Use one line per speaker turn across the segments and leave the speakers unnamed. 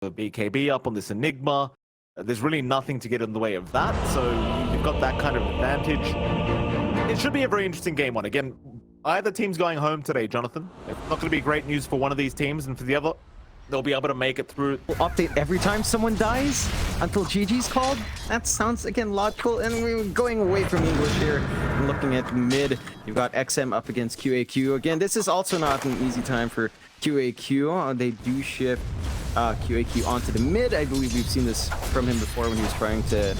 the BKB up on this Enigma. There's really nothing to get in the way of that, so you've got that kind of advantage. It should be a very interesting game one. Again, either team's going home today, Jonathan. It's not going to be great news for one of these teams, and for the other, they'll be able to make it through.
We'll update every time someone dies until GG's called. That sounds, again, logical. And we're going away from English here and looking at mid. You've got XM up against QAQ. Again, this is also not an easy time for QAQ. They do shift QAQ onto the mid. I believe we've seen this from him before when he was trying to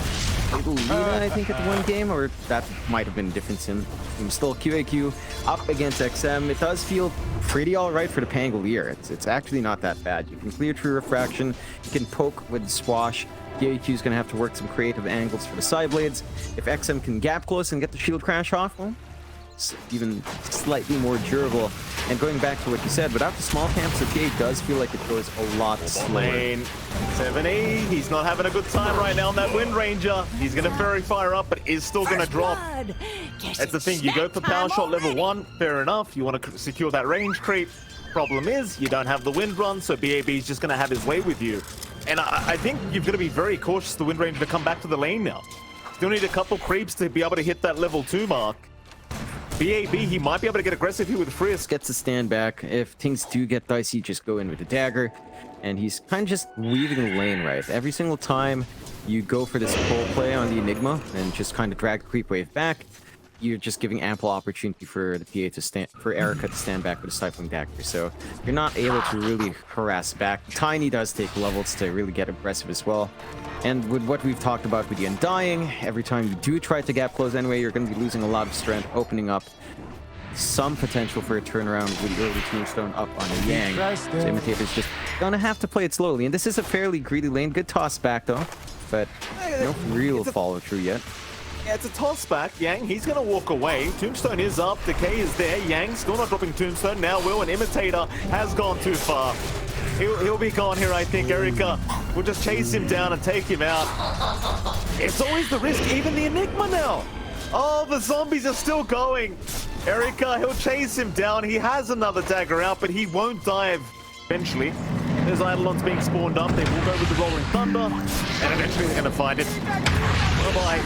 Luna, I think, at the one game, or that might have been a different sim. Still QAQ up against XM. It does feel pretty all right for the Pangolier. It's actually not that bad. You can clear through refraction. You can poke with Swash. QAQ is going to have to work some creative angles for the side blades. If XM can gap close and get the shield crash off, well, it's even slightly more durable. And going back to what you said, without the small camps, the PA does feel like it goes a lot slower.
7E, he's not having a good time right now on that Wind Ranger. He's going to Fairy Fire up, but is still going to drop. That's the thing, you go for Power Shot level 1, fair enough. You want to secure that range creep. Problem is, you don't have the Wind Run, so BAB is just going to have his way with you. And I think you've got to be very cautious, the Wind Ranger, to come back to the lane now. Still need a couple creeps to be able to hit that level 2 mark. BAB, he might be able to get aggressive here with Frisk.
Gets a stand back. If things do get dicey, just go in with the dagger. And he's kind of just weaving the lane right. Every single time you go for this pull play on the Enigma and just kind of drag the creep wave back, you're just giving ample opportunity for the PA to stand, for Erica to stand back with a stifling dagger. So you're not able to really harass back. Tiny does take levels to really get aggressive as well. And with what we've talked about with the Undying, every time you do try to gap close anyway, you're going to be losing a lot of strength, opening up some potential for a turnaround with the early Tombstone up on the Yang. So Imitator's just going to have to play it slowly. And this is a fairly greedy lane. Good toss back, though. But no real follow-through yet.
Yeah, it's a toss back. Yang, he's going to walk away. Tombstone is up. Decay is there. Yang still not dropping Tombstone. Now Will, and Imitator has gone too far. He'll be gone here, I think. Erica will just chase him down and take him out. It's always the risk. Even the Enigma now. Oh, the zombies are still going. Erica, he'll chase him down. He has another dagger out, but he won't dive eventually. There's Eidolons being spawned up. They will go with the Rolling Thunder, and eventually they're going to find it. Bye-bye.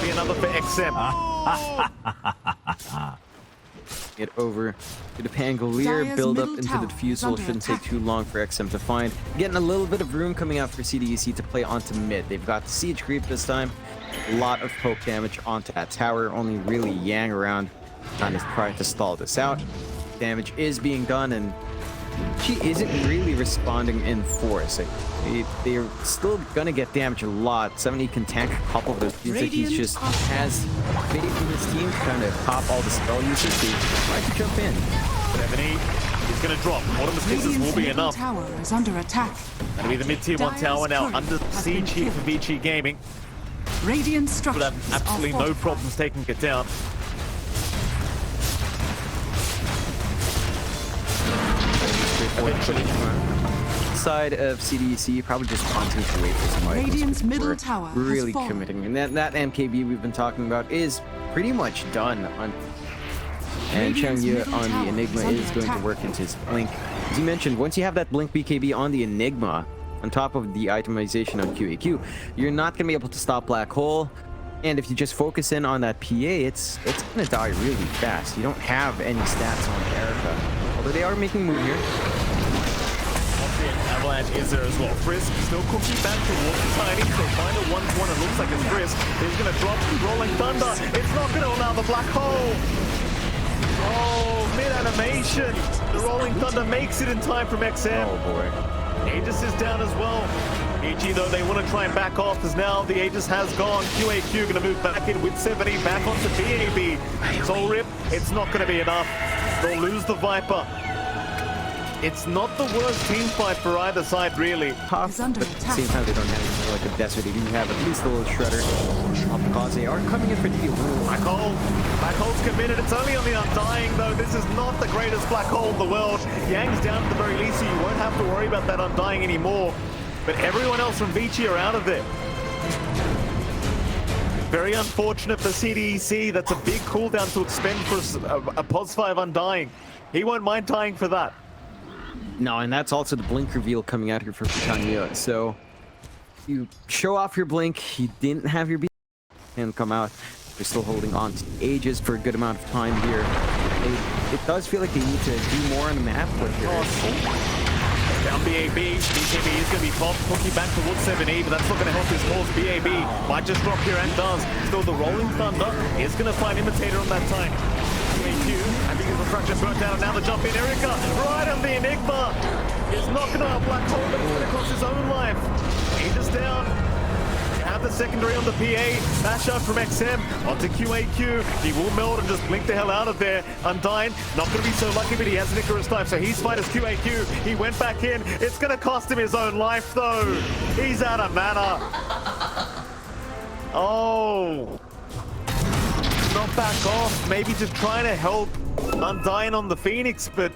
Be another for XM.
Get over to the Pangolier, build up into the defusal. Shouldn't take too long for XM to find. Getting a little bit of room coming out for CDEC to play onto mid. They've got the siege creep this time. A lot of poke damage onto that tower. Only really Yang around kind of trying to stall this out. Damage is being done, and she isn't really responding in force. They're still gonna get damage a lot. 70 can tank a couple of those. Seems like he just has faith in his team to kind of pop all the spell users. They try to jump in.
70, he's gonna drop. One of the pieces will be enough.
Tower is under attack.
Gonna be the mid-tier 1 tower now under siege here for Vici Gaming.
Radiant
But
structures
have absolutely no problems taking it down.
Side of CDEC, probably just wanting to wait for some items.
Radiant's middle tower
really
has
committing, and that MKB we've been talking about is pretty much done. And Changya on the Enigma is going to work into his blink. As you mentioned, once you have that blink BKB on the Enigma, on top of the itemization on QAQ, you're not going to be able to stop Black Hole. And if you just focus in on that PA, it's going to die really fast. You don't have any stats on Erica, although they are making move here.
Avalanche is there as well. Frisk still cooking back towards the Tiny. They find a 1-1. It looks like it's Frisk. He's going to drop Rolling Thunder. It's not going to allow the Black Hole. Oh, mid-animation. The Rolling Thunder makes it in time from XM.
Oh, boy.
Aegis is down as well. Vici, though, they want to try and back off as now the Aegis has gone. QAQ going to move back in with 70 back onto BAB. Soul Rip, it's not going to be enough. They'll lose the Viper. It's not the worst team fight for either side, really.
Tough, but at the same time, they don't have like a desert. They do have at least a little shredder because they are coming in for deal.
Black Hole's committed. It's only on the Undying, though. This is not the greatest Black Hole in the world. Yang's down at the very least, so you won't have to worry about that Undying anymore. But everyone else from Vici are out of there. Very unfortunate for CDEC. That's a big cooldown to expend for a POS 5 Undying. He won't mind dying for that.
No, and that's also the blink reveal coming out here for Changyu. So you show off your blink, you didn't have your B and come out. They're still holding on to Aegis for a good amount of time here. It does feel like they need to do more on the map, but
Down BAB, BKB is going to be popped, Cookie back towards 7E, but that's not going to help his cause. BAB might just drop here and does. Still the Rolling Thunder is going to find Imitator on that time. QAQ, I think his refraction burnt out, and now the jump in. Erica, right on the Enigma, is knocking out a black hole that went across his own life. Aegis down. Have the secondary on the PA, dash out from XM onto QAQ. He will melt and just blink the hell out of there. Undyne, not going to be so lucky, but he has an Icarus dive, so he's fine as QAQ. He went back in. It's going to cost him his own life, though. He's out of mana. Oh. Not back off. Maybe just trying to help Undyne on the Phoenix, but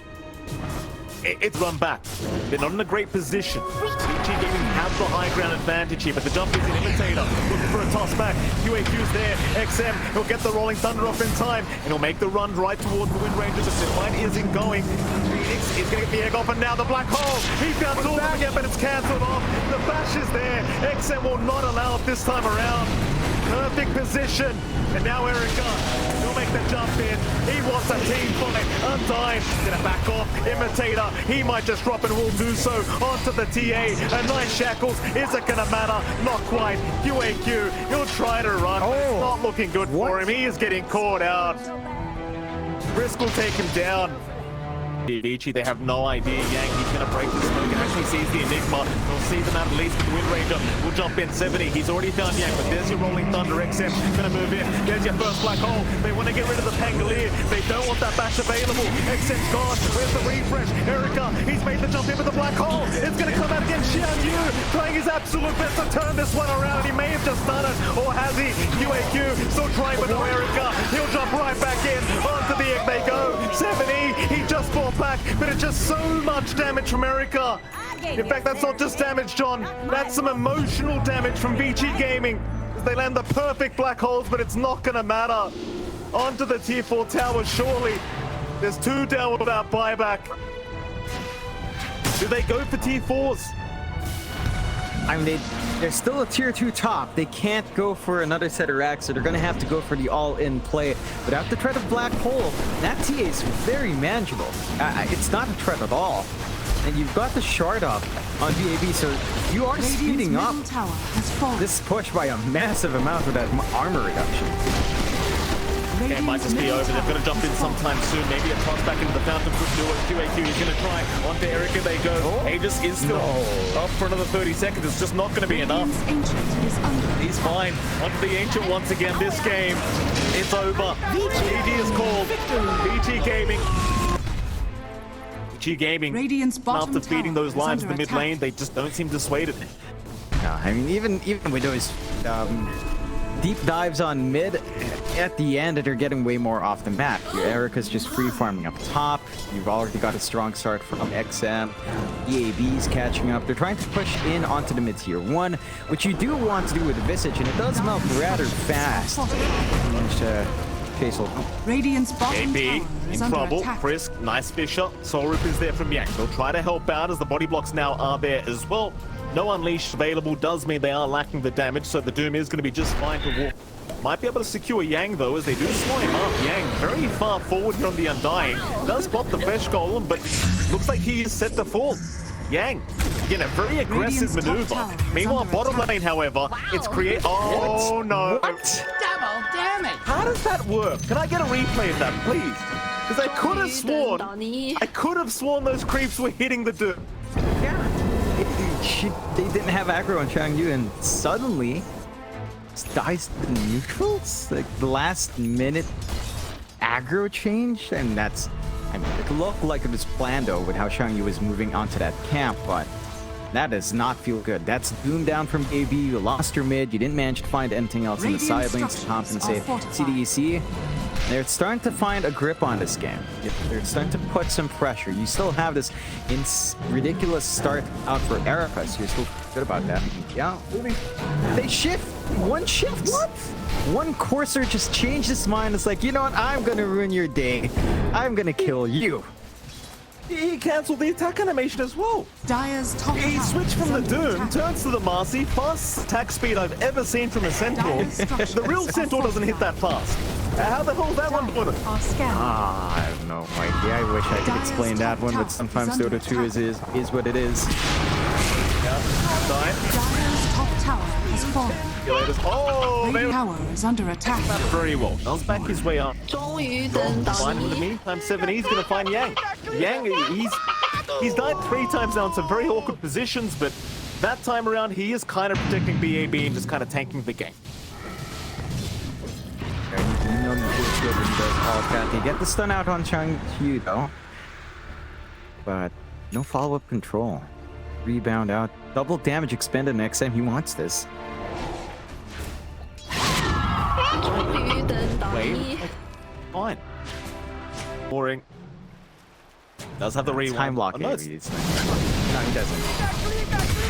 it's run back. They're not in a great position. Vici Gaming have the high ground advantage here, but the jump is an Imitator. Looking for a toss back. QAQ's there. XM, he'll get the Rolling Thunder off in time, and he'll make the run right towards the Wind Ranger. The Divine isn't going. Phoenix is going to get the egg off, and now the Black Hole. He found it all again, but it's cancelled off. The bash is there. XM will not allow it this time around. Perfect position. And now Erica, he'll make the jump in. He wants a team fight. Undyne, gonna back off. Imitator, he might just drop and will do so onto the TA. A nice shackles, is it gonna matter? Not quite. QAQ, he'll try to run. It's not looking good for him. He is getting caught out. Risk will take him down. Vici, they have no idea. Yang, he's going to break the smoke and actually sees the Enigma. He'll see them out at least with the Wind Ranger. Will jump in 70. He's already done Yang, but there's your Rolling Thunder. XM going to move in. There's your first Black Hole. They want to get rid of the Pangolier. They don't want that bash available. XM's gone. Where's the refresh? Erica, he's made the jump in with the Black Hole. It's going to come out against Xianyu, trying his absolute best to turn this one around. He may have just done it, or has he? QAQ still trying with no Erica. He'll jump right back in. Onto the egg they go. 7E, he just fought back, but it's just so much damage from Erica. In fact, that's not just damage, John. That's some emotional damage from Vici Gaming. They land the perfect black holes, but it's not going to matter. Onto the tier 4 tower, surely. There's 2 down without buyback. Do they go for tier 4s?
I mean, they're still a tier 2 top. They can't go for another set of racks, so they're going to have to go for the all-in play. Without the threat of Black Hole, that TA is very manageable. It's not a threat at all. And you've got the shard up on VAB, so you are speeding up this push by a massive amount with that armor reduction.
Okay, it might just be over. They're going to jump in sometime soon. Maybe a toss back into the fountain could do it. QAQ is going to try. Onto Erica they go. Aegis is still up for another 30 seconds. It's just not going to be enough. He's fine. Onto the Ancient once again. This game, it's over. GG is called. Vici Gaming. Vici Gaming, after feeding those lines in the mid lane, they just don't seem dissuaded.
No, I mean, even with those deep dives on mid, at the end, they're getting way more off the map. Your Erica's just free farming up top. You've already got a strong start from XM. EAB's catching up. They're trying to push in onto the mid tier 1, which you do want to do with the Visage, and it does melt rather fast.
Radiant's bottom
AB
tower
in
is under
trouble.
attack.
Frisk, nice Fisher. Soul Rip is there from Yang. They'll try to help out as the body blocks now are there as well. No Unleashed available does mean they are lacking the damage, so the Doom is going to be just fine to walk. Might be able to secure Yang though, as they do slow him up. Yang very far forward from the Undying. Does block the Flesh Golem, but looks like he is set to fall. Yang, again, a very aggressive maneuver. Meanwhile, bottom lane, however, it's create. Oh no!
What? Double damage!
How does that work? Can I get a replay of that, please? Because I could have sworn those creeps were hitting the dirt.
Yeah. They didn't have aggro on Changyu, and suddenly dies to the neutrals? Like the last minute aggro change? And that's, I mean, it looked like it was planned though with how Changyu was moving onto that camp, but that does not feel good. That's Doom down from AB. You lost your mid. You didn't manage to find anything else in the side lanes to compensate. CDEC, they're starting to find a grip on this game. They're starting to put some pressure. You still have this ridiculous start out for Erica, so you're still good about that. Yeah, they shift. One shift. What? One courser just changed his mind. It's like, you know what? I'm gonna ruin your day. I'm gonna kill you.
He cancelled the attack animation as well.
Dire's top
He
tower
switched
is
from the
under
Doom,
attack.
turns to the Marcy, fastest attack speed I've ever seen from a Centaur. The real Centaur doesn't hit that fast. How the hell is that one doing it?
Are scanning.
I have no idea. I wish I could explain that one, but sometimes Dota 2 is what it is.
Yeah, dying.
Dire's top tower has fallen.
Oh,
Radiant
they
tower is under attack.
very well. Does back his way up.
終於等到
Fine in the
你。
meantime, 7E's gonna find Yang. Yang, he's died 3 times now in some very awkward positions, but that time around he is kind of protecting BAB and just kind of tanking the game.
You know he's good when he does all that. They get the stun out on Chang Yu though. But no follow-up control. Rebound out. Double damage expended next time. He wants this.
終於等到
Wait,
你。
fine. Boring. Does have the rewind.
Time lock
Oh, no,
AoE. It's no, he doesn't.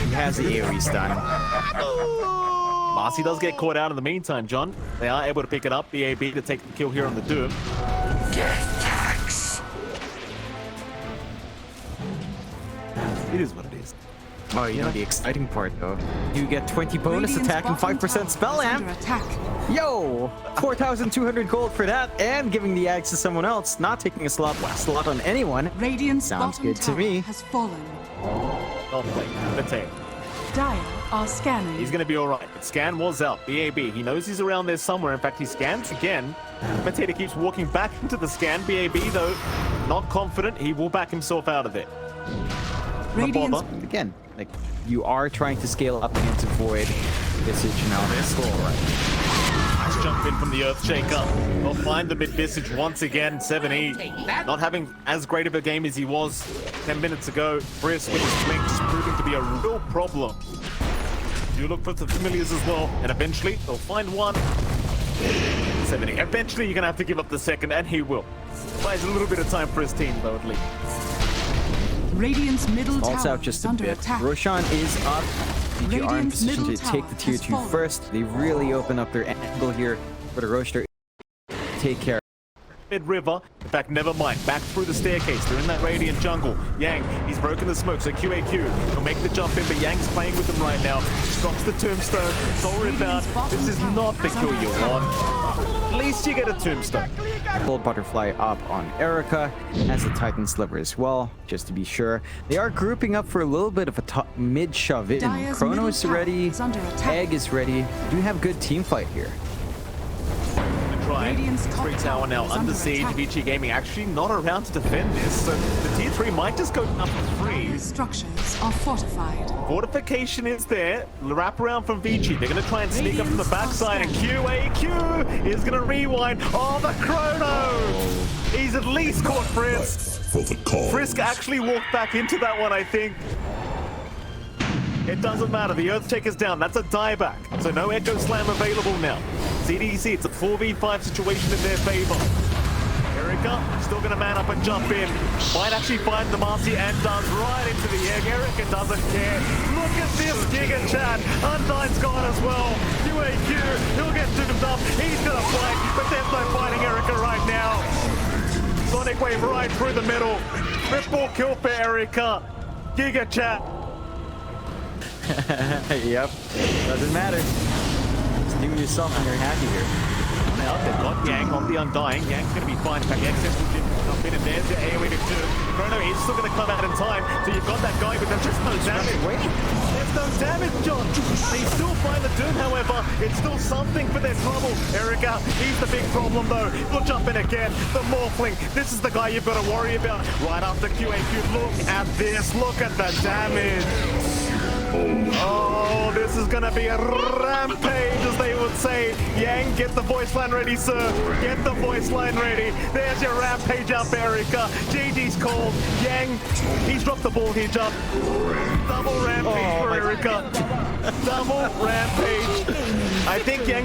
He has the AoE stun.
Marcy does get caught out in the meantime, John. They are able to pick it up. BAB to take the kill here on the Doom. It is what it is.
Oh, you know the exciting part though. You get 20 bonus
Radiant's
attack and
bottom
5%
tower
spell
is under
amp.
attack.
Yo! 4,200 gold for that, and giving the axe to someone else, not taking a slot on anyone.
Radiant's
Sounds
bottom
good to
tower
me.
has fallen.
Not playing. Imitate.
Dire are scanning.
He's going to be all right. But Scan was out. BAB. He knows he's around there somewhere. In fact, he scans again. Imitator keeps walking back into the scan. BAB, though, not confident. He will back himself out of it.
Radiant's
bother.
Again, like, you are trying to scale up against a void. Visage now.
This all right. Nice jump in from the Earthshaker. They'll find the mid-Visage once again. 7E. Not having as great of a game as he was 10 minutes ago. Brisk with his blink just proving to be a real problem. Do look for the familiars as well. And eventually, they'll find one. 7E. Eventually, you're going to have to give up the second, and he will. Buys a little bit of time for his team, though, at least.
Radiant's middle
Falls
tower
out just
is
a
under
bit.
attack.
Roshan is up. DG are in
Radiant's
position
middle
to take the
tower
tier
has
2
fallen.
first. They really open up their angle here for the Roaster. Take care.
Mid-river. In fact, never mind. Back through the staircase. They're in that Radiant jungle. Yang, he's broken the smoke, so QAQ. He'll make the jump in, but Yang's playing with him right now. Drops the tombstone. Soul rebound. This is not the kill you want. At least you get a tombstone.
Gold Butterfly up on Erica, has the Titan Sliver as well, just to be sure. They are grouping up for a little bit of a mid shove in.
Dire's
Chrono's
middle tower
ready,
is under attack.
Egg is ready. We do have good team fight here.
Radiant's top
Three tower now
tower is
under
under
siege.
attack.
Vici Gaming actually not around to defend this, so the tier 3 might just go up to 3.
Dire's structures are fortified.
Fortification is there. Wrap around from Vici. They're going to try and sneak up from the backside, and QAQ is going to rewind. Oh, the Chrono! He's at least caught Frisk.
For the cause.
Frisk actually walked back into that one, I think. It doesn't matter. The Earthshaker's down. That's a dieback. So no Echo Slam available now. CDEC, it's a 4v5 situation in their favor. Erica still going to man up and jump in. Might actually find the Marcy and does right into the egg. Erica doesn't care. Look at this Giga Chat. Undyne's gone as well. QAQ, he'll get zoomed up. He's going to fight, but there's no fighting Erica right now. Sonic Wave right through the middle. Triple kill for Erica. Giga Chat.
Yep, doesn't matter. Just do yourself and you're happy here.
Now they've got Yang on the Undying. Yang's going to be fine. In fact, Yang will jump in, and there's the AoE to 2. Chrono is still going to come out in time. So you've got that guy, but there's just no damage. There's no damage, John. They still find the Doom, however. It's still something for their trouble. Erica, he's the big problem, though. He'll jump in again. The Morphling. This is the guy you've got to worry about. Right after QAQ. Look at this. Look at the damage. Oh, this is gonna be a rampage, as they would say. Yang, get the voice line ready, sir. Get the voice line ready. There's your rampage up, Erica. GG's called. Yang, he's dropped the ball here, John. Double rampage for Erica. Double rampage. I think Yang